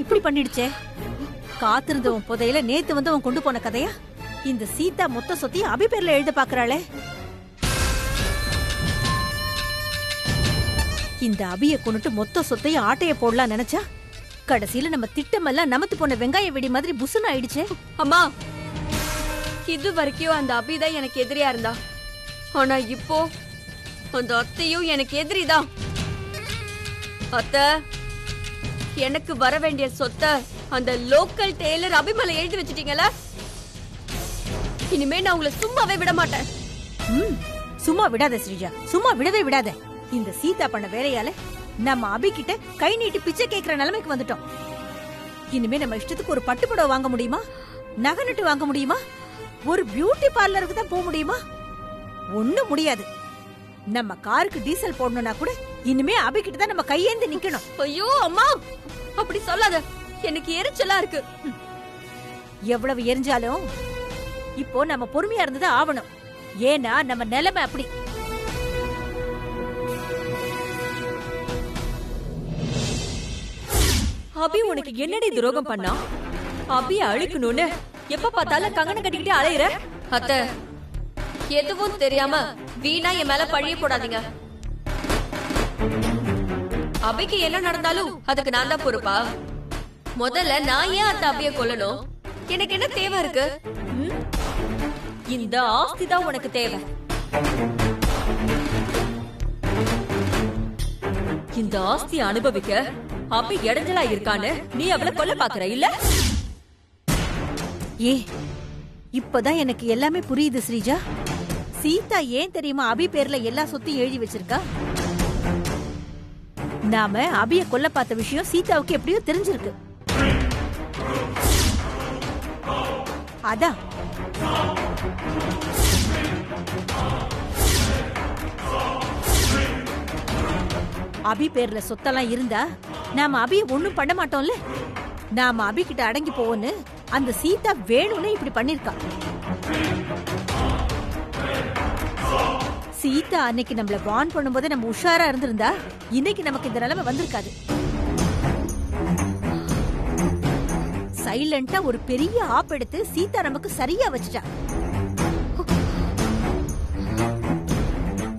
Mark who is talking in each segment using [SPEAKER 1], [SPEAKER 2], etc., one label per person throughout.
[SPEAKER 1] இப்படி பண்ணிடுச்சே. காத்திருந்தவன் புதையில நேத்து வந்து அவன் கொண்டு போன கதையா இந்த சீதா மொத்த சொத்தையும் அபி பேர்ல எழுத பாக்குறாளே. இந்த அபிய கொண்டுட்டு மொத்த சொத்தையும் ஆட்டைய போடலாம் நினைச்சா கடைசியில நம்ம திட்டமெல்லாம் நமத்து போன வெங்காய வெடி மாதிரி புசுன்னு ஆயிடுச்சே.
[SPEAKER 2] அம்மா, இது வரைக்கும் அந்த அபிதான் எனக்கு எதிரியா இருந்தா, ஆனா இப்போ அந்த அத்தையும் எனக்கு எதிரிதான். அத்தை, எனக்கு வர வேண்டிய சொத்தை அந்த லோக்கல் டெய்லர் அபிமலை எழுதி வச்சிட்டீங்களா? இனிமே நான் உங்களை சும்மாவே விட மாட்டேன்.
[SPEAKER 1] சும்மா விடாத ஸ்ரீஜா, சும்மா விடவே விடாத. இந்த சீதா பண்ண வேலையால நம்ம அபி கிட்ட கை நீட்டி பிச்சை கேட்கிற நிலைமைக்கு வந்துட்டோம். இனிமே நம்ம இஷ்டத்துக்கு ஒரு பட்டுப்புடவை வாங்க முடியுமா? நகை நட்டு வாங்க முடியுமா? ஒரு பியூட்டி பார்லருக்கு தான் போக முடியுமா? ஒண்ணும் முடியாது. நம்ம காருக்கு டீசல் போடணும்னா கூட இனிமே அபி கிட்ட தான் நம்ம கையேந்து நிக்கணும்.
[SPEAKER 2] ஐயோ அம்மா, அப்படி சொல்லாத, எனக்கு எரிச்சலா இருக்கு.
[SPEAKER 1] எவ்வளவு எரிஞ்சாலும் இப்போ நம்ம பொறுமையா இருந்தது ஆவணும். ஏன்னா நம்ம நிலைமை அப்படி.
[SPEAKER 2] அபி உனக்கு என்னடி துரோகம் பண்ணா? அபி அழிக்கணும்னு எப்ப பார்த்தாலும் கங்கணம் கட்டிக்கிட்டே அலையிற. அத்தை, எதுவும் தெரியாம வீணா என் மேல பழிய போடாதீங்க. அபிக்கு என்ன நடந்தாலும் அதுக்கு நான் தான் பொறுப்பா? முதல்ல நான் ஏன் அந்த அபிய கொல்லணும்? எனக்கு என்ன தேவை இருக்கு? இந்த ஆஸ்தி தான் உனக்கு தேவை. இந்த ஆஸ்தி அனுபவிக்க அபி இடைஞ்சலா இருக்கான்னு நீ அவளை கொல்ல பாக்குற இல்ல?
[SPEAKER 1] ஏ, இப்பதான் எனக்கு எல்லாமே புரியுது ஸ்ரீஜா. சீதா ஏன் தெரியுமா அபி பேர்ல எல்லா சொத்தையும் எழுதி வச்சிருக்கா? நாம அபிய கொல்ல பார்த்த விஷயம் சீதாவுக்கு எப்படியோ தெரிஞ்சிருக்கு. அதான் அபி பேர்ல சொத்தெல்லாம் இருந்தா நாம அபிய ஒண்ணும் பண்ண மாட்டோம்ல. நாம அபி கிட்ட அடங்கி போவோன்னு அந்த சீதா வேணும்னு இப்படி பண்ணிருக்கா. சீதா அன்னைக்கு நம்மள வார்ன் பண்ணும்போது நம்ம உஷாரா இருந்திருந்தா இன்னைக்கு நமக்கு இந்த நிலைமை வந்திருக்காது. சைலண்டா ஒரு பெரிய ஆப் எடுத்து சீதா நமக்கு சரியா வச்சுட்டா.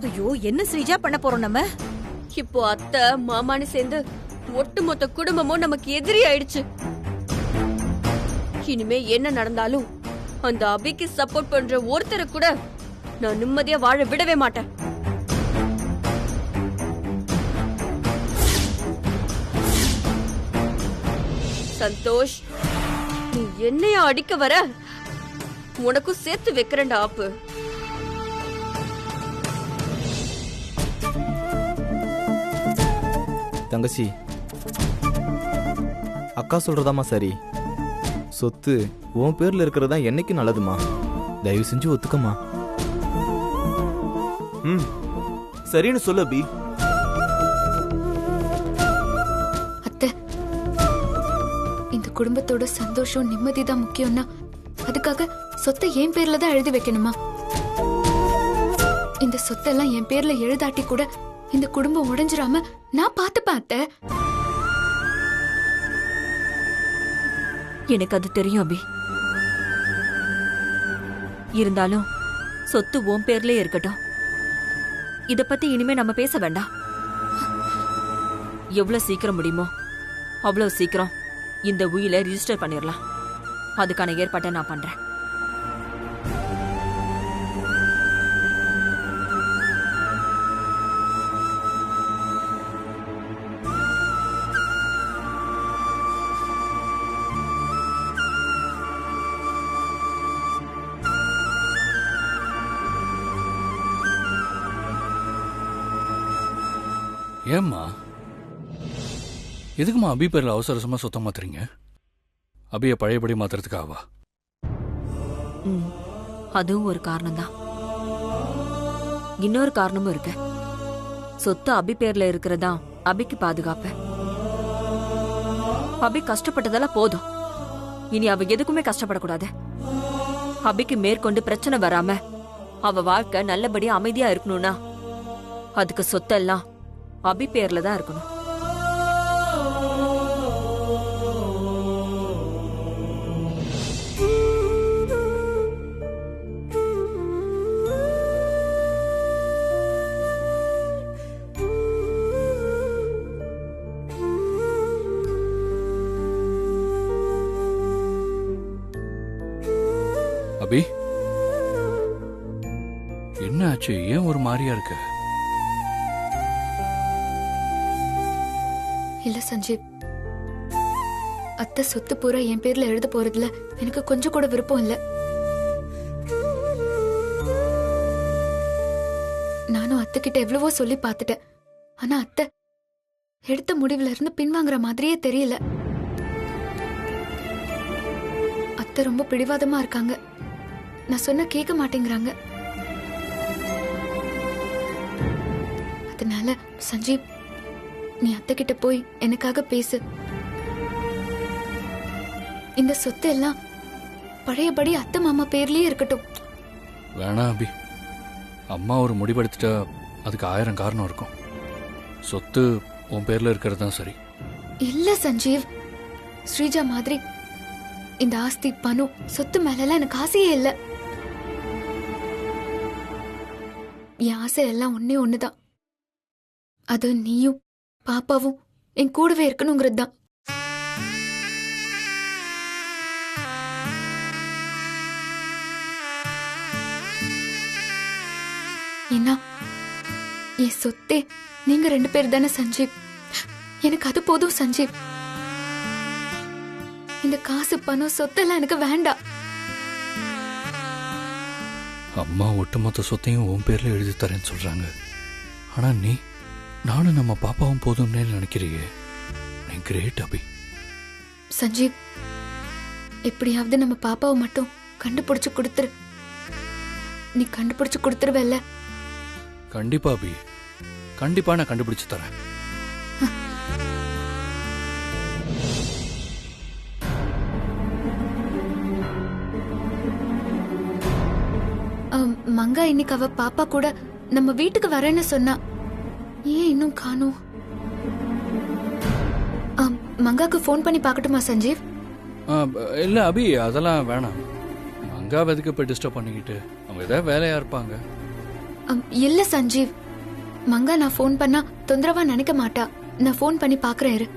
[SPEAKER 1] ஐயோ, என்ன ஸ்ரீஜா பண்ண போறோம் நம்ம
[SPEAKER 2] இப்போ? அத்தை மாமான்னு சேர்ந்து ஒட்டுமொத்த குடும்பமும் நமக்கு எதிரி ஆயிடுச்சு. இனிமே என்ன நடந்தாலும் அந்த அபிக்கு சப்போர்ட் பண்ற ஒருத்தரை கூட நான் நிம்மதியா வாழ விடவே மாட்டேன். சந்தோஷ், நீ என்னைய அடிக்க வர? உனக்கும் சேர்த்து வைக்கிறேன்டா ஆப்பு.
[SPEAKER 3] தங்கச்சி, அக்கா சொல்றதாமா சரி. சொத்து உன் பேர்ல இருக்கிறதா என்னைக்கு நல்லதுமா. தயவு செஞ்சு ஒத்துக்கமா.
[SPEAKER 4] சரின்னு சொல்ல அபி.
[SPEAKER 5] அத்தை, இந்த குடும்பத்தோட சந்தோஷம் நிம்மதி தான் முக்கியம்னா அதுக்காக சொத்தை என் பேர்ல தான் எழுதி வைக்கணுமா? இந்த சொத்தெல்லாம் என் பேர்ல எழுதாட்டி கூட இந்த குடும்பம் உடைஞ்சிராம நான் பாத்துப்பேன் அத்தை.
[SPEAKER 2] எனக்கு அது தெரியும் அபி. இருந்தாலும் சொத்து உன் பேர்லயே இருக்கட்டும். இத பத்தி இனிமே நம்ம பேச வேண்டாம். எவ்வளவு சீக்கிரம் முடியுமோ அவ்வளவு சீக்கிரம் இந்த உயிலை ரிஜிஸ்டர் பண்ணிடலாம். அதுக்கான ஏற்பாட்டை நான் பண்றேன்.
[SPEAKER 6] ஏம்மா, எதுக்குமா அபி பேர்ல அவசரமா சொத்தம் மாத்துறீங்க? அபிய பழையபடி மாத்துறதுக்காகவா?
[SPEAKER 2] அதுவும் ஒரு காரணம் தான். இன்னொரு காரணமும் இருக்கு. சொத்து அபி பேர்ல இருக்கிறதா அபிக்கு பாதுகாப்பு. அபி கஷ்டப்பட்டதெல்லாம் போதும். இனி அவ எதுக்குமே கஷ்டப்படக்கூடாது. அபிக்கு மேற்கொண்டு பிரச்சனை வராம அவ வாழ்க்கை நல்லபடியா அமைதியா இருக்கணும்னா அதுக்கு சொத்தெல்லாம் அபி பேர்ல தான் இருக்கணும்.
[SPEAKER 6] அபி, என்ன ஆச்சு? ஏன் ஒரு மாதிரியா இருக்க?
[SPEAKER 5] இல்ல சஞ்சீவ், அத்தை சொத்து பூரா என் பேர்ல எழுத போறதுல எனக்கு கொஞ்சம் கூட விருப்பம் இல்ல. நானும் அத்தை கிட்ட எவ்வளவோ சொல்லி பார்த்துட்டேன். ஆனா அத்தை எடுத்த முடிவுல இருந்து பின்வாங்குற மாதிரியே தெரியல. அத்தை ரொம்ப பிடிவாதமா இருக்காங்க. நான் சொன்ன கேட்க மாட்டேங்கிறாங்க. அதனால சஞ்சீவ், நீ அத்தை கிட்ட போய் எனக்காக பேசு. இந்த சொத்து எல்லாம் பழையபடி அத்தை மாமா பேர்லயே இருக்கட்டும்.
[SPEAKER 6] வேணாம் அபி, அம்மா ஒரு முடிவெடுத்துட்டா அதுக்கு 1000 காரணம் இருக்கும். சொத்து உன் பேர்ல இருக்கிறது தான் சரி.
[SPEAKER 5] இல்ல சஞ்சீவ், ஸ்ரீஜா மாதிரி இந்த ஆஸ்தி பணம் சொத்து மேல எனக்கு ஆசையே இல்ல. என் ஆசை எல்லாம் ஒன்னே ஒண்ணுதான். அது நீயும் பாப்பாவும் என் கூடவே இருக்கணுங்கிறது தான். ஏன்னா என் சொத்தே நீங்க 2 பேர் தானே சஞ்சீவ். எனக்கு அது போதும் சஞ்சீவ். இந்த காசு பணம் சொத்தெல்லாம் எனக்கு வேண்டாம்.
[SPEAKER 6] அம்மா ஒட்டுமொத்த சொத்தையும் உன் பேர்ல எழுதி தரேன்னு சொல்றாங்க. ஆனா நீ, நானும் நம்ம பாப்பாவும் போதும்னே நினைக்கிறியே. நீ கிரேட் அபி.
[SPEAKER 5] சஞ்சீவ், எப்படியாவது நம்ம பாப்பாவை மட்டும் கண்டுபிடிச்சு கொடுத்துரு. நீ கண்டுபிடிச்சு கொடுத்துருவல்ல?
[SPEAKER 6] கண்டிப்பா அபி, கண்டிப்பா நான் கண்டுபிடிச்சு தரேன்.
[SPEAKER 5] மங்கா இன்னைக்கு அவ பாப்பா கூட நம்ம வீட்டுக்கு வரேன்னு சொன்னா. ஏன் இன்னும் காணோம்? மங்காக்கு ஃபோன் பண்ணி பார்க்கட்டுமா சஞ்சீவ்?
[SPEAKER 6] இல்ல அபி, அதெல்லாம் வேணாம். மங்கா எதுக்கு போய் டிஸ்டர்ப் பண்ணிக்கிட்டு? அவங்க ஏதாவது வேலையா இருப்பாங்க.
[SPEAKER 5] இல்ல சஞ்சீவ், மங்கா நான் ஃபோன் பண்ணா தொந்தரவா நினைக்க மாட்டா. நான் ஃபோன் பண்ணி பாக்குறேன் இரு.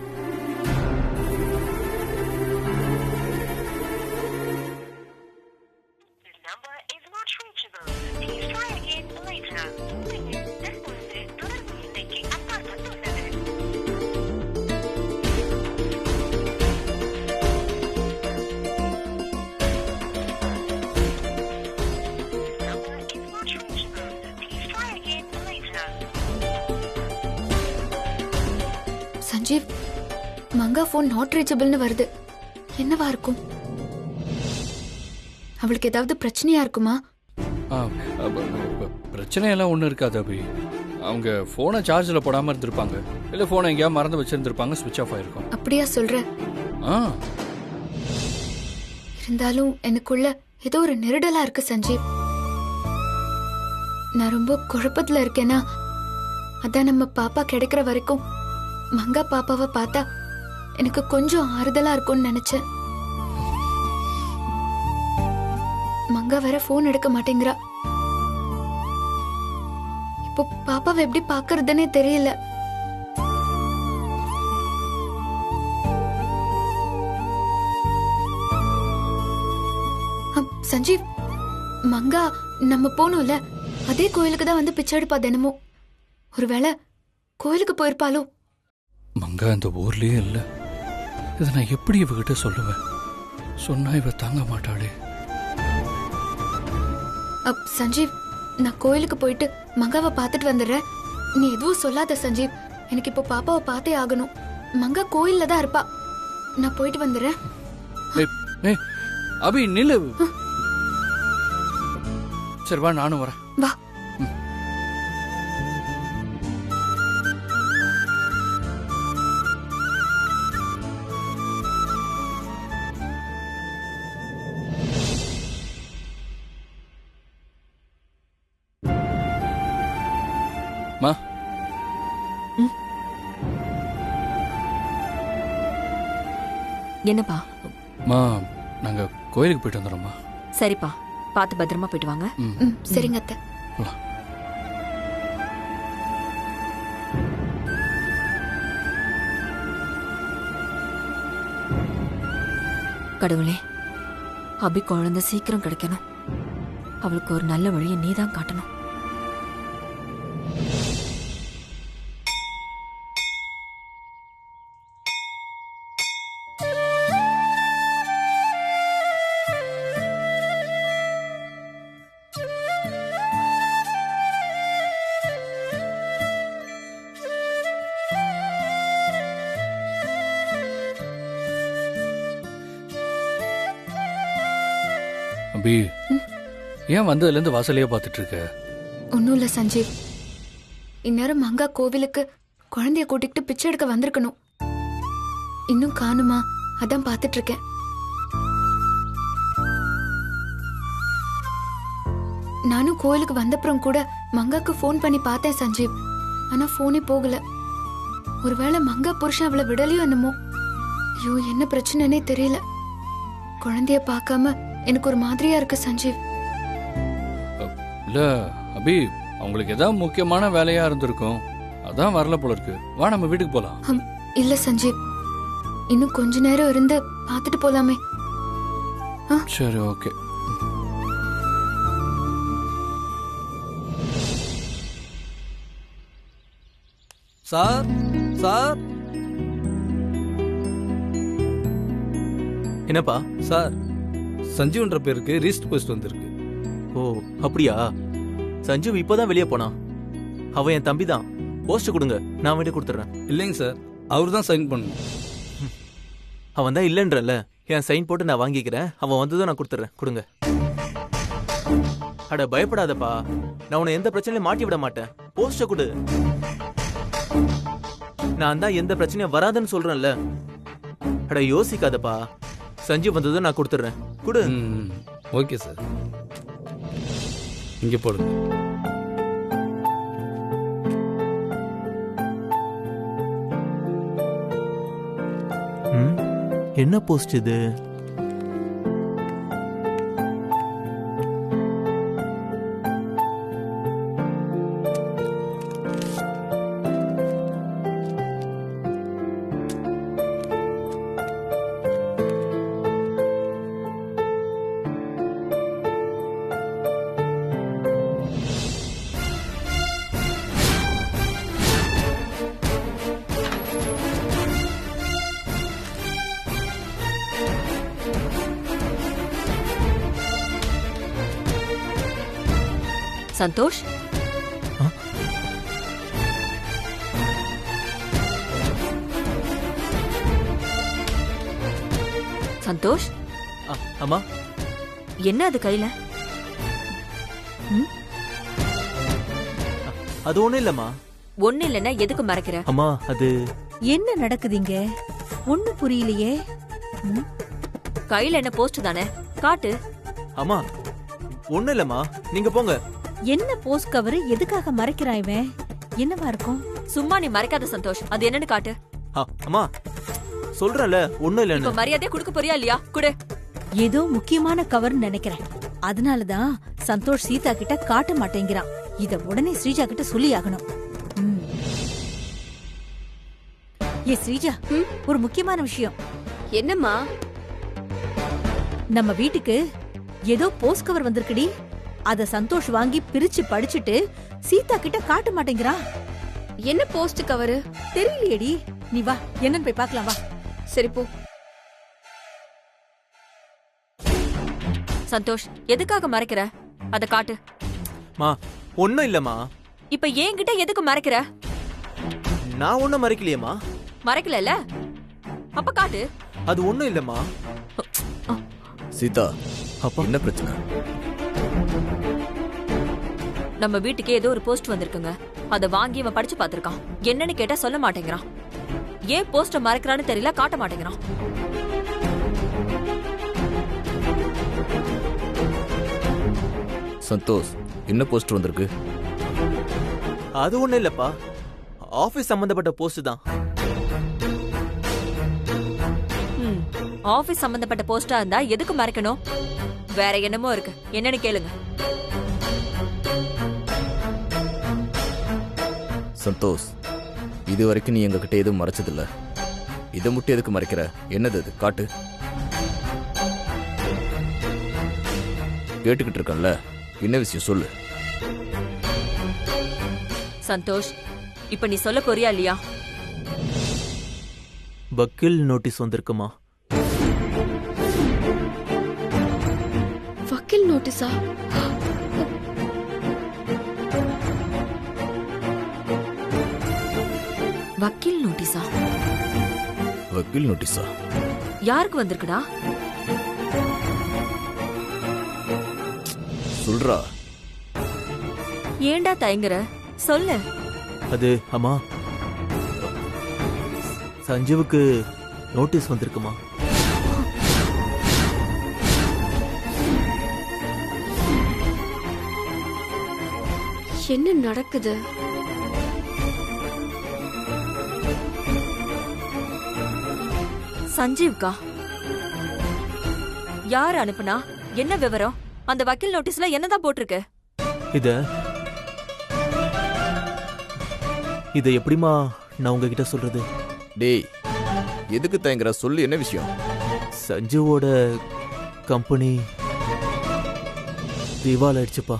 [SPEAKER 5] சஞ்சீவ், மங்கா போன் நாட் ரீச்சபிள்னு வருது. என்னவா இருக்கும்? அவளுக்கு ஏதாவது பிரச்சனையா இருக்குமா?
[SPEAKER 6] பிரச்சனையெல்லாம் ஒன்றும் இருக்காது அபி. அவங்க போனை சார்ஜில் போடாமல் இருந்திருப்பாங்க, இல்லை போனை எங்கேயாவது மறந்து வச்சிருந்திருப்பாங்க, ஸ்விட்ச் ஆஃப் ஆயிருக்கும்.
[SPEAKER 5] அப்படியா சொல்ற? இருந்தாலும் எனக்குள்ள ஏதோ ஒரு நெருடலா இருக்கு சஞ்சீவ். நான் ரொம்ப குழப்பத்துல இருக்கேனா, அதான் நம்ம பாப்பா கிடைக்கிற வரைக்கும் மங்கா பாப்பாவை பார்த்தா எனக்கு கொஞ்சம் ஆறுதலா இருக்கும்னு நினைச்சேன். மங்கா வேற போன் எடுக்க மாட்டேங்கிறா. இப்போ பாப்பாவை எப்படி பாக்குறதுன்னே தெரியல. சஞ்சீவ், மங்கா நம்ம போனோம்ல அதே கோயிலுக்கு தான் வந்து பிச்சை எடுப்பா தினமும். ஒருவேளை கோயிலுக்கு போயிருப்பாளோ?
[SPEAKER 6] மங்கா இந்த ஊர்லயே இல்ல. இதை நான் எப்படி இவகிட்ட சொல்லுவேன்? சொன்னா இவ தாங்க மாட்டாளே.
[SPEAKER 5] சஞ்சீவ், நான் கோயிலுக்கு போயிட்டு மங்காவை பார்த்துட்டு வந்துடுறேன். நீ எதுவும் சொல்லாத சஞ்சீவ். எனக்கு இப்போ பாப்பாவை பார்த்தே ஆகணும். மங்கா கோயில்ல தான் இருப்பா. நான் போயிட்டு வந்துடுறேன்.
[SPEAKER 6] அபி நில்லு. சரி வா, நானும் வரேன்.
[SPEAKER 5] வா.
[SPEAKER 6] மா,
[SPEAKER 7] என்னப்பா?
[SPEAKER 6] மா, நாங்க கோயிலுக்கு போயிட்டு வந்துடுறோம்மா.
[SPEAKER 7] சரிப்பா, பார்த்து பத்திரமா போயிட்டு வாங்க.
[SPEAKER 5] சரிங்க அத்தை.
[SPEAKER 7] கடவுளே, அபி குழந்தை சீக்கிரம் கிடைக்கணும். அவளுக்கு ஒரு நல்ல வழியை நீ தான் காட்டணும்.
[SPEAKER 6] அபி, ஏன் வந்ததுலேருந்து வாசலையே பார்த்துட்டு இருக்க?
[SPEAKER 5] ஒன்றும் இல்லை சஞ்சீவ். இந்நேரம் மங்கா கோவிலுக்கு குழந்தைய கூட்டிக்கிட்டு பிச்சை எடுக்க வந்திருக்கணும். இன்னும் காணுமா, அதான் பார்த்துட்டு இருக்கேன். நானும் கோயிலுக்கு வந்தப்புறம் கூட மங்காக்கு ஃபோன் பண்ணி பார்த்தேன் சஞ்சீவ். ஆனா ஃபோனே போகல. ஒருவேளை மங்கா புருஷன் அவளை விடலையோ என்னமோ. ஐயோ, என்ன பிரச்சனைனே தெரியல. குழந்தைய பார்க்காம எனக்கு ஒரு மாதிரியா இருக்கு சஞ்சீவ்.
[SPEAKER 6] இல்ல அபி, அவங்களுக்கு ஏதாவது முக்கியமான வேலையா இருந்திருக்கும், அதான் வரல போல இருக்கு. வா நம்ம வீட்டுக்கு போலாம்.
[SPEAKER 5] இல்ல சஞ்சீவ், இன்னும் கொஞ்ச நேரம் இருந்து பார்த்துட்டு போலாமே.
[SPEAKER 6] சரி, ஓகே.
[SPEAKER 8] சார் சார்
[SPEAKER 4] என்னப்பா?
[SPEAKER 8] சார், சஞ்சீவ்ன்ற பேருக்கு ரீஸ்ட் போஸ்ட் வந்திருக்கு.
[SPEAKER 4] ஓ அப்படியா? சஞ்சீவ் இப்போதான் வெளியே போனான். அவன் என் தம்பி தான். போஸ்ட் கொடுங்க, நான் வேண்டிய கொடுத்துட்றேன்.
[SPEAKER 8] இல்லைங்க சார், அவர் தான் சைன் பண்ணணும்.
[SPEAKER 4] அவன் தான் இல்லைன்றல, என் சைன் போட்டு நான் வாங்கிக்கிறேன். அவன் வந்ததும் நான் கொடுத்துட்றேன். கொடுங்க. அட பயப்படாதப்பா, நான் உன்னை எந்த பிரச்சனையும் மாட்டி விட மாட்டேன். போஸ்ட கொடு. நான் தான் எந்த பிரச்சனையும் வராதுன்னு சொல்றேன்ல. அட யோசிக்காதப்பா, சஞ்சீவ் வந்ததும் நான் கொடுத்துட்றேன். கொடு.
[SPEAKER 8] ஓகே சார், இங்கே போடுங்க.
[SPEAKER 4] என்ன போஸ்ட் இது?
[SPEAKER 7] சந்தோஷ், சந்தோஷ்,
[SPEAKER 4] அம்மா
[SPEAKER 7] என்ன அது கையில?
[SPEAKER 4] அது ஒண்ணும் இல்லம்மா.
[SPEAKER 7] ஒண்ணு இல்லைன்னா எதுக்கு மறைக்கிற?
[SPEAKER 4] அம்மா அது
[SPEAKER 1] என்ன நடக்குதுங்க? ஒண்ணு புரியலையே.
[SPEAKER 7] கையில என்ன போஸ்ட் தானே, காட்டு.
[SPEAKER 4] அம்மா ஒண்ணும் இல்லம்மா, நீங்க போங்க.
[SPEAKER 1] என்ன போஸ்ட் கவர்? எதுக்காக மறைக்கிறான் இவன்? என்னவா இருக்கும்?
[SPEAKER 7] சும்மா நீ மறைக்காத சந்தோஷ், அது என்னன்னு காட்டு.
[SPEAKER 4] அம்மா சொல்றேன்ல, ஒண்ணும்
[SPEAKER 7] இப்ப
[SPEAKER 4] இல்லன்னு.
[SPEAKER 7] மரியாதையா கொடுக்க போறியா இல்லையா? குடு.
[SPEAKER 1] ஏதோ முக்கியமான கவர்னு நினைக்கிறேன். அதனாலதான் சந்தோஷ் சீதா கிட்ட காட்ட மாட்டேங்கிறான். இத உடனே ஸ்ரீஜா கிட்ட சொல்லி ஆகணும். ஏ ஸ்ரீஜா, ஒரு முக்கியமான விஷயம்.
[SPEAKER 2] என்னம்மா?
[SPEAKER 1] நம்ம வீட்டுக்கு ஏதோ போஸ்ட் கவர் வந்திருக்குடி. அத சந்தோஷ் வாங்கி பிரிச்சு படிச்சுட்டு சீதா கிட்ட காட்ட மாட்டேங்கிறான்.
[SPEAKER 2] என்ன போஸ்ட் கவரு?
[SPEAKER 1] தெரியலையேடி. நீ வா, என்னன்னு போய் பார்க்கலாம் வா.
[SPEAKER 2] சரி போ.
[SPEAKER 7] சந்தோஷ், எதுக்காக மறைக்கிற? அத காட்டு.
[SPEAKER 4] மா ஒண்ணும் இல்லம்மா.
[SPEAKER 7] இப்ப என்கிட்ட எதுக்கு மறைக்கிற?
[SPEAKER 4] நான் ஒண்ணும் மறைக்கலையேம்மா.
[SPEAKER 7] மறைக்கல, அப்ப காட்டு.
[SPEAKER 4] அது ஒண்ணும் இல்லம்மா.
[SPEAKER 3] சீதா,
[SPEAKER 4] அப்பா
[SPEAKER 3] என்ன பிரச்சனை?
[SPEAKER 7] நம்ம வீட்டுக்கு ஏதோ ஒரு போஸ்ட் வந்திருக்குங்க. அத வாங்கி இவன் படிச்சு பாத்திருக்கான். என்னன்னு கேட்டா சொல்ல மாட்டேங்கிறான். ஏன் போஸ்ட மறைக்கிறான்னு தெரியல, காட்ட மாட்டேங்கிறான்.
[SPEAKER 3] சந்தோஷ், என்ன போஸ்ட் வந்திருக்கு?
[SPEAKER 4] அது ஒண்ணும் இல்லப்பா, ஆபீஸ் சம்பந்தப்பட்ட போஸ்ட் தான்.
[SPEAKER 7] ஆபீஸ் சம்பந்தப்பட்ட போஸ்டா இருந்தா எதுக்கு மறைக்கணும்? வேற என்னமோ இருக்கு, என்னன்னு கேளுங்க.
[SPEAKER 3] சந்தோஷ், இது வரைக்கும் நீ எங்ககிட்ட எதுவும் மறைச்சதில்ல. இதை மட்டும் எதுக்கு மறைக்கிற? என்னது அது? காட்டு. கேட்டுக்கிட்டு இருக்கேன்ல, என்ன விஷயம் சொல்லு.
[SPEAKER 7] சந்தோஷ், இப்ப நீ சொல்ல போறியா இல்லையா?
[SPEAKER 4] வக்கீல் நோட்டீஸ் வந்திருக்குமா?
[SPEAKER 5] வக்கீல் நோட்டீஸா?
[SPEAKER 7] வக்கீல் நோட்டீஸா?
[SPEAKER 3] வக்கீல் நோட்டீஸா?
[SPEAKER 7] யாருக்கு வந்திருக்குடா?
[SPEAKER 3] சொல்றா.
[SPEAKER 7] ஏன்டா தயங்குற? சொல்லு.
[SPEAKER 4] அது அம்மா, சஞ்சீவுக்கு நோட்டீஸ் வந்திருக்குமா?
[SPEAKER 2] என்ன நடக்குது?
[SPEAKER 7] சஞ்சீவ்கா? யார் அனுப்புனா? என்ன விவரம்? அந்த வக்கீல் நோட்டீஸ்ல என்னதான் போட்டிருக்கு?
[SPEAKER 4] இத எப்படிமா நான் உங்ககிட்ட சொல்றது?
[SPEAKER 3] டேய், எதுக்கு தயங்குற? சொல்லு, என்ன விஷயம்?
[SPEAKER 4] சஞ்சுவோட கம்பெனி திவால் ஆயிடுச்சுப்பா.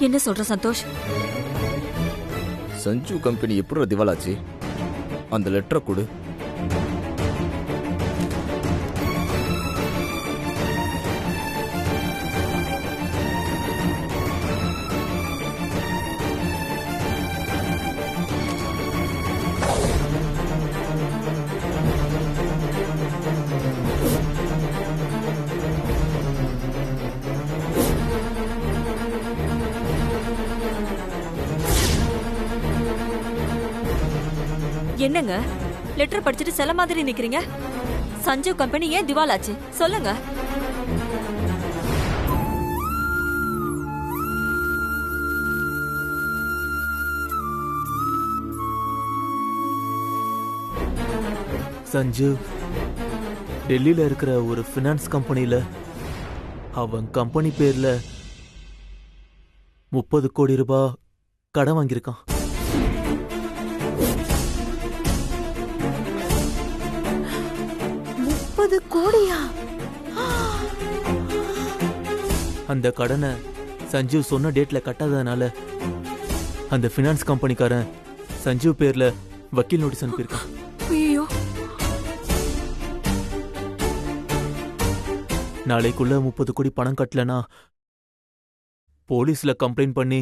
[SPEAKER 7] என்ன சொல்ற சந்தோஷ்?
[SPEAKER 3] சஞ்சு கம்பெனி எப்படி திவாலாச்சு? அந்த லெட்டரை கொடு.
[SPEAKER 7] என்னங்க லெட்டர் படிச்சுட்டு சில மாதிரி நிக்கிறீங்க? சஞ்சீவ் கம்பெனி ஏன் திவால் ஆச்சு சொல்லுங்க.
[SPEAKER 4] சஞ்சீவ் டெல்லியில இருக்கிற ஒரு ஃபினான்ஸ் கம்பெனில அவன் கம்பெனி பேர்ல 30 கோடி ரூபாய் கடன் வாங்கியிருக்கான்.
[SPEAKER 1] கோடியா?
[SPEAKER 4] அந்த கடனை சஞ்சீவ் சொன்ன டேட்ல கட்டாததுனால அந்த ஃபினான்ஸ் கம்பெனிக்காரன் சஞ்சீவ் பேர்ல வக்கீல் நோட்டீஸ் அனுப்பியிருக்கான்.
[SPEAKER 7] ஐயோ,
[SPEAKER 4] நாளைக்குள்ள 30 கோடி பணம் கட்டலனா போலீஸ்ல கம்ப்ளைண்ட் பண்ணி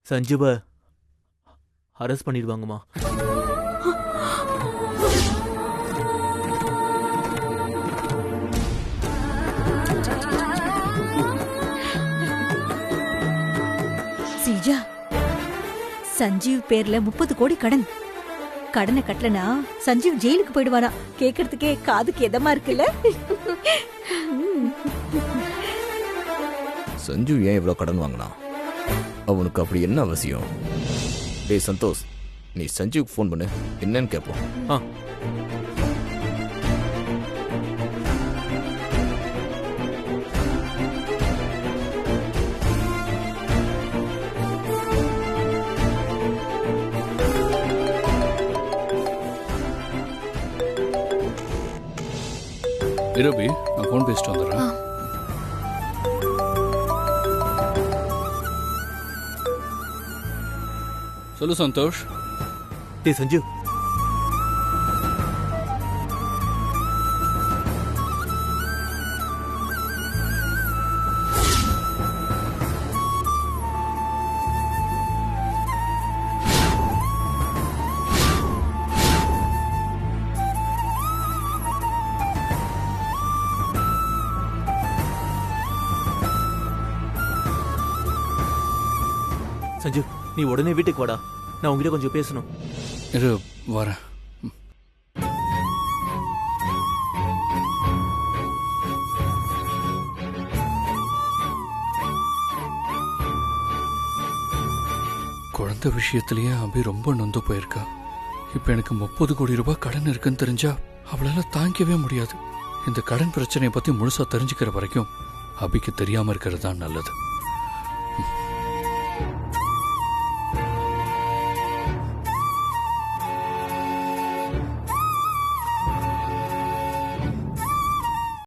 [SPEAKER 4] சஞ்சீவை அரெஸ்ட் பண்ணிடுவாங்கம்மா.
[SPEAKER 1] ஸ்ரீஜா, சஞ்சீவ் பேர்ல 30 கோடி கடன். கடனை கட்டலனா சஞ்சீவ் ஜெயிலுக்கு போயிடுவானா? கேக்குறதுக்கே காதுக்கு எதமா இருக்குல்ல?
[SPEAKER 3] சஞ்சு ஏன் இவ்வளவு கடன் வாங்கினா? அவனுக்கு அப்படி என்ன அவசியம்? டேய் சந்தோஷ், நீ சஞ்சீவுக்கு ஃபோன் பண்ணு, என்னன்னு கேட்போம்.
[SPEAKER 4] ஆ,
[SPEAKER 6] இரவி, நான் ஃபோன் பேசிட்டு வந்துடுறேன். சொல்லு சந்தோஷ்.
[SPEAKER 4] டேய் சஞ்சீவ், சஞ்சீவ் நீ உடனே வீட்டுக்கு வாடா, நான் உங்ககிட்ட கொஞ்சம் பேசணும்.
[SPEAKER 6] இரு, வரேன். குழந்தை விஷயத்திலேயே அபி ரொம்ப நொந்து போயிருக்கா. இப்ப எனக்கு 30 கோடி ரூபாய் கடன் இருக்குன்னு தெரிஞ்சா அவளால தாங்கிக்கவே முடியாது. இந்த கடன் பிரச்சனையை பத்தி முழுசா தெரிஞ்சுக்கிற வரைக்கும் அபிக்கு தெரியாம இருக்கிறது தான் நல்லது.